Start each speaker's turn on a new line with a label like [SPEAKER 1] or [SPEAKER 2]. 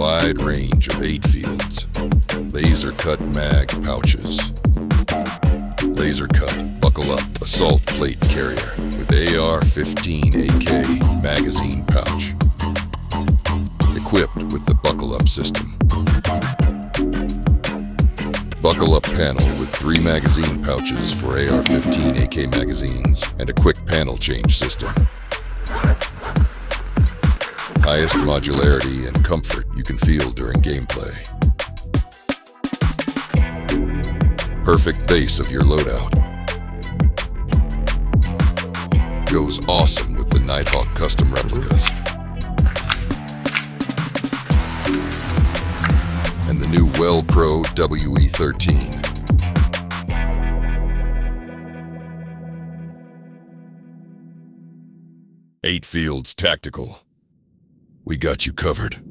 [SPEAKER 1] wide range of 8Fields laser-cut mag pouches. Laser-cut buckle-up assault plate carrier with AR15 AK magazine pouch. Equipped with the buckle-up system. Buckle-up panel with 3 magazine pouches for AR15 AK magazines and a quick panel change system. Highest modularity and comfort you can feel during gameplay. Perfect base of your loadout. Goes awesome with the Nighthawk Custom replicas. And the new Well Pro WE13. 8Fields Tactical. We got you covered.